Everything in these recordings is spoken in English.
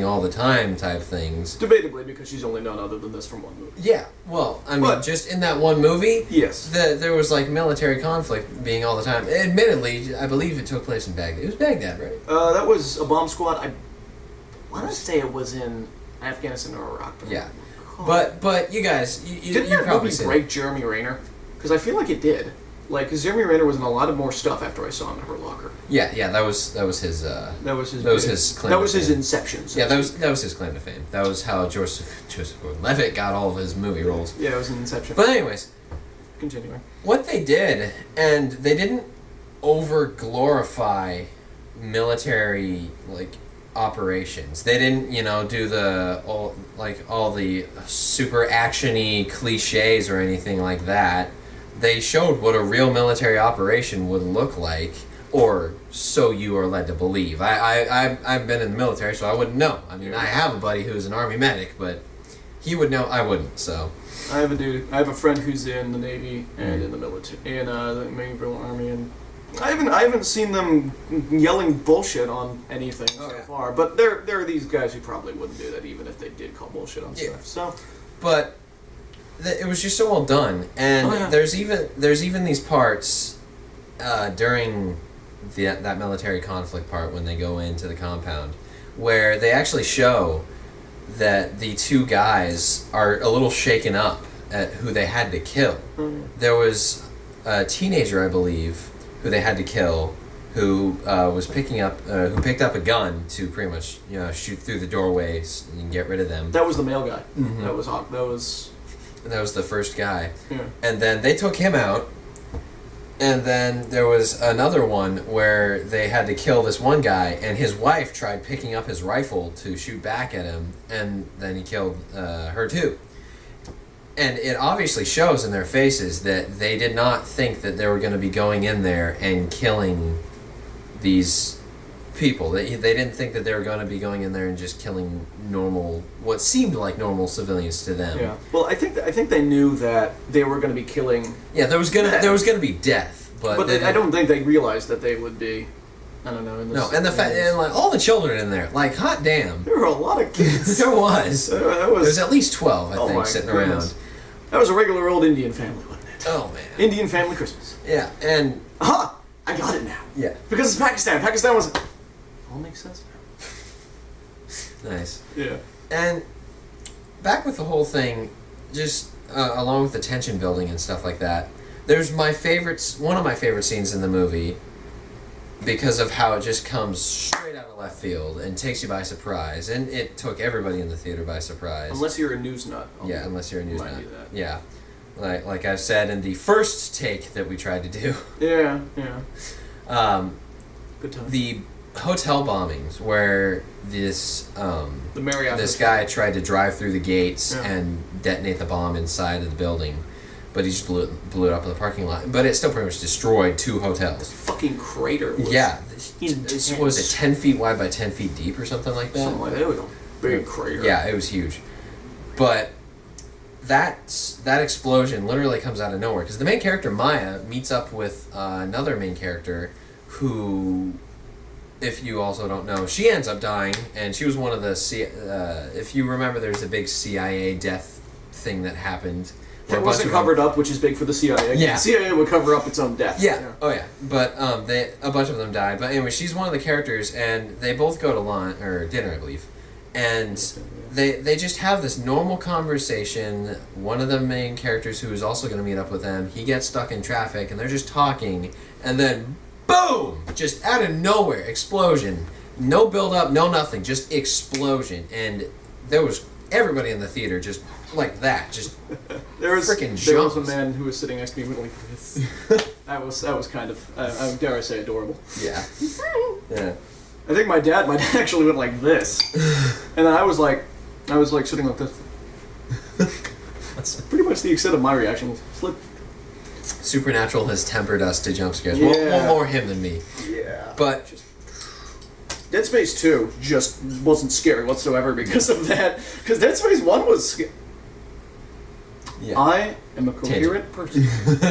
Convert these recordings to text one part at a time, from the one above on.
all the time type things. Debatably, because she's only known other than this from one movie. Yeah, well, I mean, just in that one movie, yes, there was like military conflict being all the time. Admittedly, I believe it took place in Baghdad. It was Baghdad, right? That was a bomb squad. I want to say it was in Afghanistan or Iraq. Yeah, but you guys, didn't that probably movie break Jeremy Renner? Because I feel like it did. Like, because Jeremy Renner was in a lot of more stuff after I saw him in Hurt Locker. Yeah, that was his. That was his claim. That was to his fame. inception. So yeah, that was his claim to fame. That was how Joseph Gordon-Levitt got all of his movie roles. Yeah, it was an inception. But anyways, continuing. What they did, and they didn't over glorify military operations. They didn't, do all the super action-y cliches or anything like that. They showed what a real military operation would look like, or so you are led to believe. I've been in the military, so I wouldn't know. I mean, I have a buddy who's an Army medic, but he would know. I wouldn't. So I have a friend who's in the Navy and in the military, in the Mayville Army, and I haven't seen them yelling bullshit on anything so far. But there are these guys who probably wouldn't do that even if they did call bullshit on stuff. So, but it was just so well done, and there's even these parts during that military conflict part when they go into the compound where they actually show that the two guys are a little shaken up at who they had to kill. Mm-hmm. There was a teenager, I believe, who they had to kill, who who picked up a gun to pretty much shoot through the doorways and get rid of them. That was the male guy. Mm-hmm. That was the first guy. Yeah. And then they took him out. And then there was another one where they had to kill this one guy, and his wife tried picking up his rifle to shoot back at him, and then he killed her too. And it obviously shows in their faces that they did not think that they were going to be going in there and killing these people. They didn't think that they were going to be going in there and just killing what seemed like normal civilians to them. Yeah. Well, I think they knew that they were going to be killing. Yeah, there was gonna be death, but I don't think they realized that they would be. I don't know. And the fact, and all the children in there, hot damn. There were a lot of kids. There was. There was at least 12, I think, sitting around. That was a regular old Indian family, wasn't it? Oh man. Indian family Christmas. Yeah, and I got it now. Yeah. Because it's Pakistan. Pakistan was. All makes sense now. Nice. Yeah. And back with the whole thing, just along with the tension building and stuff like that, there's one of my favorite scenes in the movie because of how it just comes straight out of left field and takes you by surprise, and it took everybody in the theater by surprise. Unless you're a news nut. Unless you're a news nut. Yeah. Like I've said in the first take that we tried to do. Yeah. Good time. The hotel bombings where this guy tried to drive through the gates and detonate the bomb inside of the building, but he just blew it up in the parking lot. But it still pretty much destroyed 2 hotels. This fucking crater was was it 10 feet wide by 10 feet deep or something like that? Something like that. It was a big crater. Yeah, it was huge. But that explosion literally comes out of nowhere because the main character, Maya, meets up with another main character who, if you also don't know, she ends up dying, and she was one of the if you remember, there's a big CIA death thing that happened. It wasn't covered up, which is big for the CIA. Yeah. The CIA would cover up its own death. Yeah. Oh yeah. But a bunch of them died. But anyway, she's one of the characters, and they both go to lunch or dinner, I believe, and they just have this normal conversation. One of the main characters, who is also going to meet up with them, he gets stuck in traffic, and they're just talking, and then boom! Just out of nowhere, explosion. No build up, no nothing, just explosion. And there was everybody in the theater just like that, just freaking jumps. There was a man who was sitting next to me like this. That was kind of, dare I say, adorable. Yeah. Yeah. I think my dad actually went like this. And then I was like sitting like this. That's pretty much the extent of my reaction. Supernatural has tempered us to jump scares. Yeah. Well, more him than me. Yeah. But Dead Space 2 just wasn't scary whatsoever because of that. Because Dead Space 1 was scary. Yeah. I am a coherent person.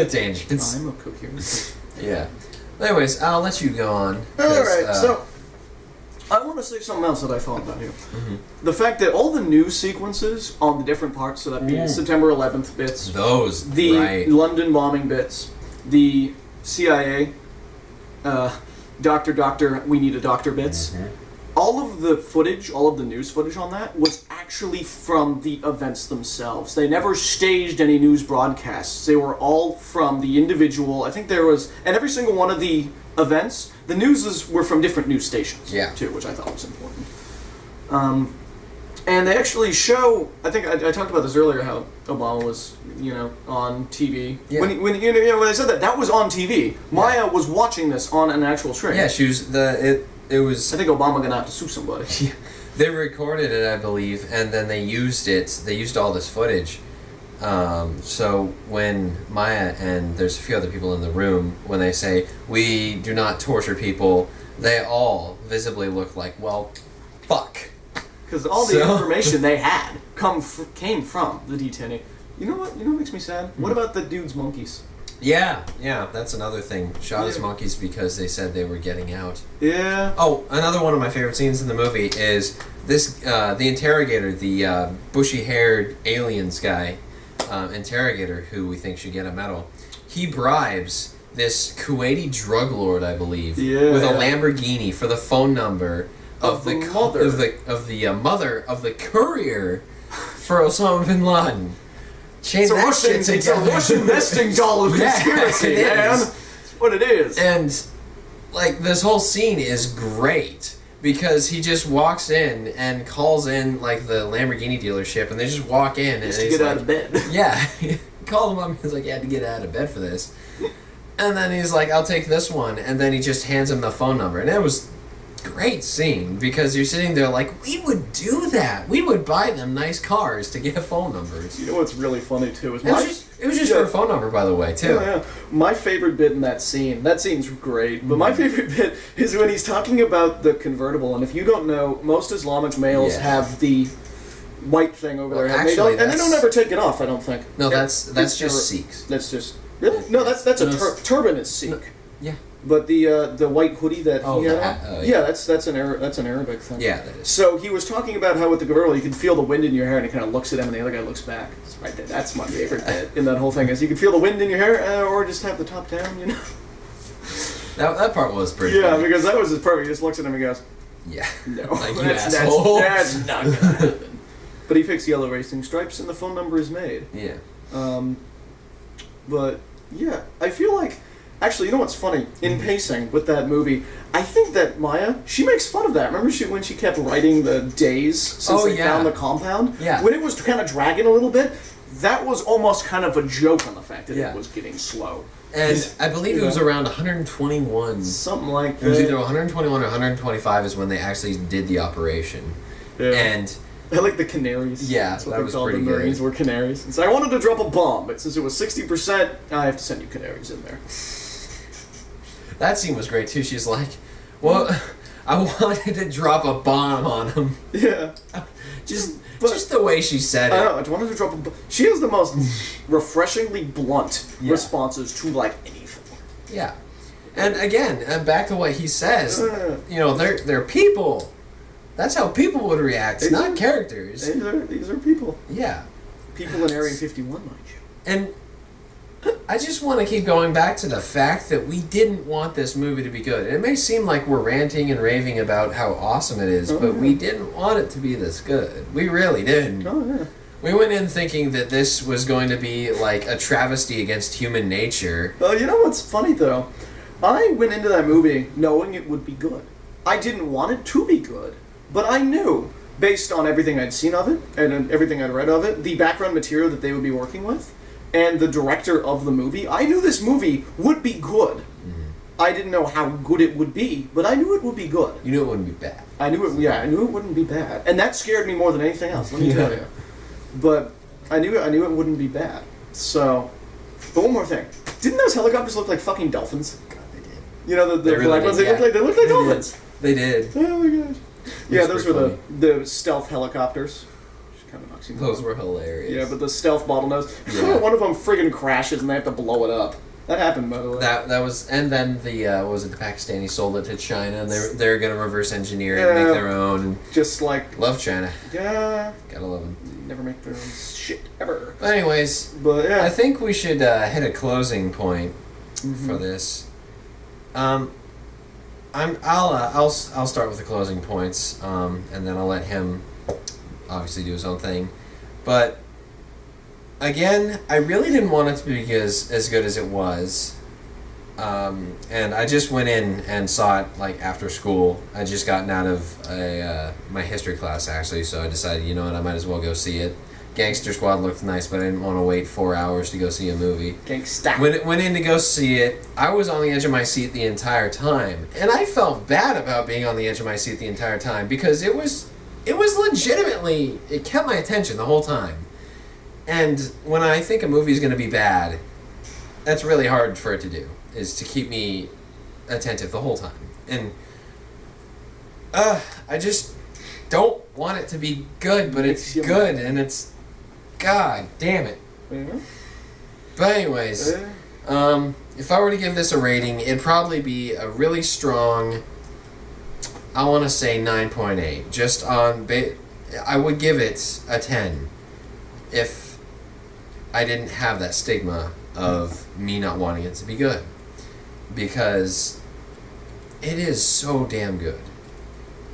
Tangents. I'm a coherent person. Yeah. Anyways, I'll let you go on. Alright, so I want to say something else that I thought about here. The fact that all the news sequences on the different parts, so that being September 11th bits, the London bombing bits, the CIA, Doctor, we need a doctor bits, all of the footage, all of the news footage on that was actually from the events themselves. They never staged any news broadcasts. They were all from the individual. I think there was, and every single one of the events, the news were from different news stations, too, which I thought was important. And they actually show, I think I talked about this earlier, how Obama was, on TV. Yeah. When I said that was on TV. Maya was watching this on an actual screen. Yeah, she was, it was... I think Obama gonna have to sue somebody. Yeah. They recorded it, I believe, and then they used it, they used all this footage. So when Maya and there's a few other people in the room, when they say, we do not torture people, they all visibly look like, well, fuck. Because all the information they had came from the detainee. You know what makes me sad? What about the dude's monkeys? Yeah, that's another thing. Shot his monkeys because they said they were getting out. Yeah. Oh, another one of my favorite scenes in the movie is this, the interrogator, the bushy-haired aliens guy, interrogator who we think should get a medal. He bribes this Kuwaiti drug lord, I believe, with a Lamborghini for the phone number of the mother of the courier for Osama bin Laden. It's a Russian nesting doll of conspiracy, man. That's what it is. And, this whole scene is great because he just walks in and calls in, the Lamborghini dealership, and they just walk in. Just to get out of bed. Yeah. He called him up, he's like, you had to get out of bed for this. And then he's like, I'll take this one. And then he just hands him the phone number. And it was great scene because you're sitting there like, we would do that. We would buy them nice cars to get phone numbers. You know what's really funny too is it was just for a phone number, by the way, too. Yeah. My favorite bit in that scene's great, but my favorite bit is when he's talking about the convertible. And if you don't know, most Islamic males have the white thing over their head. They don't ever take it off, I don't think. No, that's just Sikhs. That's just really no. That's a turban is Sikh. Yeah. But the white hoodie that he had on, that's an Arabic thing. Yeah, that is. So he was talking about how with the convertible you can feel the wind in your hair, and he kind of looks at him, and the other guy looks back. It's right there. That's my favorite bit in that whole thing is you can feel the wind in your hair, or just have the top down, That part was pretty. Yeah, funny. Because that was his perfect. He just looks at him and goes, "Yeah, no, that's not gonna happen." But he picks yellow racing stripes, and the phone number is made. Yeah. But yeah, I feel like. Actually, you know what's funny? In pacing with that movie, I think that Maya, she makes fun of that. Remember when she kept writing the days since they found the compound? Yeah. When it was kind of dragging a little bit, that was almost kind of a joke on the fact that it was getting slow. And I believe it was around 121. Something like that. It was either 121 or 125 is when they actually did the operation. Yeah. And... I like the canaries. Yeah, that's what that they called the Marines were canaries. And so I wanted to drop a bomb, but since it was 60%, I have to send you canaries in there. That scene was great too. She's like, well, I wanted to drop a bomb on him. Yeah. Just the way she said it. I know, I wanted to drop a bomb. She has the most refreshingly blunt responses to, anything. Yeah. And again, back to what he says, they're people. That's how people would react, not characters. These are people. Yeah. People in Area 51, mind you. And I just want to keep going back to the fact that we didn't want this movie to be good. It may seem like we're ranting and raving about how awesome it is, but we didn't want it to be this good. We really didn't. Oh, yeah. We went in thinking that this was going to be like a travesty against human nature. Well, you know what's funny, though? I went into that movie knowing it would be good. I didn't want it to be good, but I knew, based on everything I'd seen of it, and everything I'd read of it, the background material that they would be working with, and the director of the movie, I knew this movie would be good. Mm-hmm. I didn't know how good it would be, but I knew it would be good. You knew it wouldn't be bad. I knew it wouldn't be bad. And that scared me more than anything else, let me tell you. But I knew it wouldn't be bad. So, but one more thing. Didn't those helicopters look like fucking dolphins? God, they did. You know, the black ones, they looked like dolphins. They did. Oh my gosh. Yeah, those were the stealth helicopters. Kind of those were hilarious. Yeah, but the stealth bottlenose. Yeah. One of them friggin' crashes and they have to blow it up. That happened, by the way. That was, and then the what was it, the Pakistanis sold it to China, and they're gonna reverse engineer it and make their own. Just like love China. Yeah, gotta love them. Never make their own shit ever. But anyways, I think we should hit a closing point for this. I'll start with the closing points, and then I'll let him obviously do his own thing, but. Again, I really didn't want it to be as good as it was, and I just went in and saw it like after school. I just gotten out of my history class actually, so I decided, you know what, I might as well go see it. Gangster Squad looked nice, but I didn't want to wait 4 hours to go see a movie. Gangsta. Went in to go see it. I was on the edge of my seat the entire time, and I felt bad about being on the edge of my seat the entire time because it was legitimately, it kept my attention the whole time. And when I think a movie is going to be bad, that's really hard for it to do, is to keep me attentive the whole time. And I just don't want it to be good, but it's good, and it's... God damn it. Mm-hmm. But anyways, if I were to give this a rating, it'd probably be a really strong, I want to say 9.8. Just on... I would give it a 10 if I didn't have that stigma of me not wanting it to be good, because it is so damn good,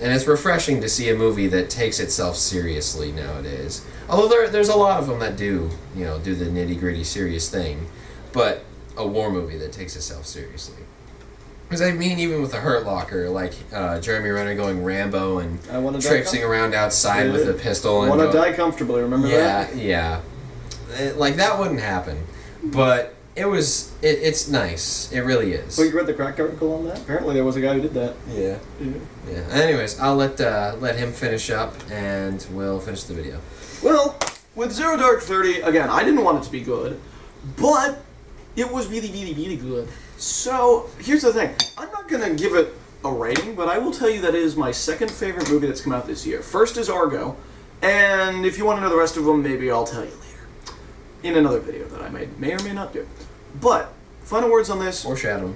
and it's refreshing to see a movie that takes itself seriously nowadays. Although there's a lot of them that do the nitty gritty serious thing, but a war movie that takes itself seriously. Because I mean, even with the Hurt Locker, like Jeremy Renner going Rambo and traipsing around outside with a pistol. I want to die comfortably. Remember that? Yeah. Like, that wouldn't happen, but it's nice. It really is. Well, you read the crack article on that? Apparently there was a guy who did that. Yeah. Anyways, I'll let him finish up, and we'll finish the video. Well, with Zero Dark 30, again, I didn't want it to be good, but it was really, really, really good. So, here's the thing. I'm not going to give it a rating, but I will tell you that it is my second favorite movie that's come out this year. First is Argo, and if you want to know the rest of them, maybe I'll tell you later. In another video that I may or may not do. But, final words on this. Foreshadowing.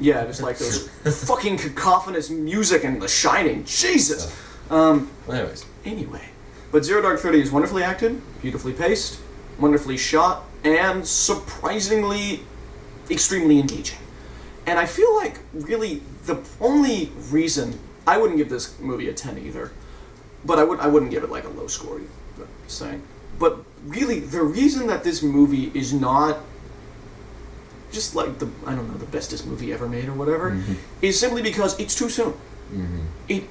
Yeah, just like those fucking cacophonous music in The Shining. Jesus! Anyways. Anyway. But Zero Dark 30 is wonderfully acted, beautifully paced, wonderfully shot, and surprisingly extremely engaging. And I feel like, really, the only reason... I wouldn't give this movie a 10 either. But I wouldn't give it like a low score, just saying. But really, the reason that this movie is not just like the bestest movie ever made or whatever, is simply because it's too soon. It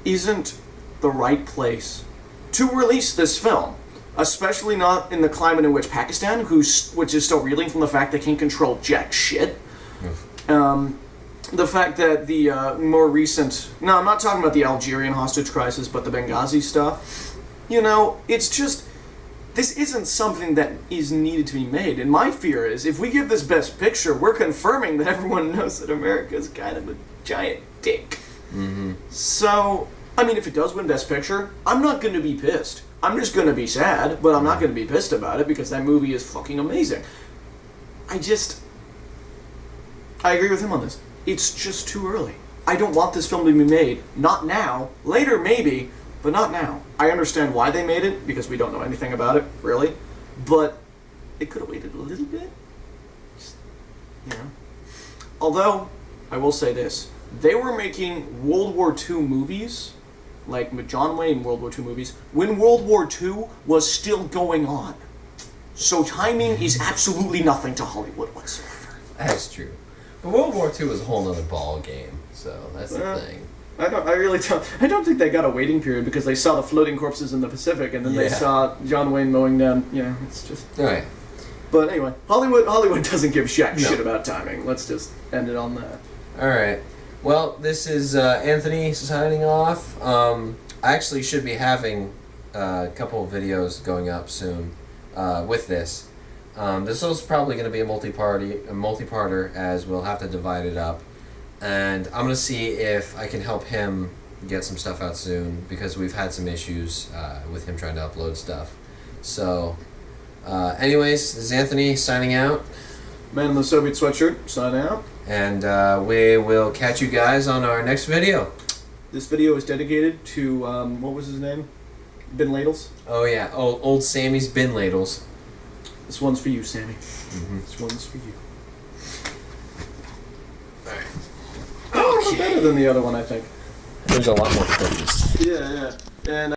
isn't the right place to release this film, especially not in the climate in which Pakistan, which is still reeling from the fact they can't control jack shit. The fact that the more recent... No, I'm not talking about the Algerian hostage crisis, but the Benghazi stuff. It's just... This isn't something that is needed to be made. And my fear is, if we give this Best Picture, we're confirming that everyone knows that America's kind of a giant dick. So, I mean, if it does win Best Picture, I'm not going to be pissed. I'm just going to be sad, but I'm not going to be pissed about it because that movie is fucking amazing. I agree with him on this. It's just too early. I don't want this film to be made. Not now. Later, maybe. But not now. I understand why they made it, because we don't know anything about it, really. But it could have waited a little bit. Just, Although, I will say this. They were making World War II movies, like John Wayne World War II movies, when World War II was still going on. So timing is absolutely nothing to Hollywood whatsoever. That's true. But World War II was a whole other ball game, so that's the thing. I don't think they got a waiting period because they saw the floating corpses in the Pacific and then they saw John Wayne mowing down, it's just... Right. But anyway, Hollywood doesn't give shit about timing. Let's just end it on that. Alright. Well, this is Anthony signing off. I actually should be having a couple of videos going up soon with this. This is probably going to be a multi-parter, as we'll have to divide it up. And I'm going to see if I can help him get some stuff out soon, because we've had some issues with him trying to upload stuff. So, anyways, this is Anthony signing out. Man in the Soviet Sweatshirt, sign out. And we will catch you guys on our next video. This video is dedicated to, what was his name? Bin Ladles? Oh yeah, old Sammy's bin ladles. This one's for you, Sammy. This one's for you. Alright. Oh, better than the other one, I think. There's a lot more cookies. Yeah. And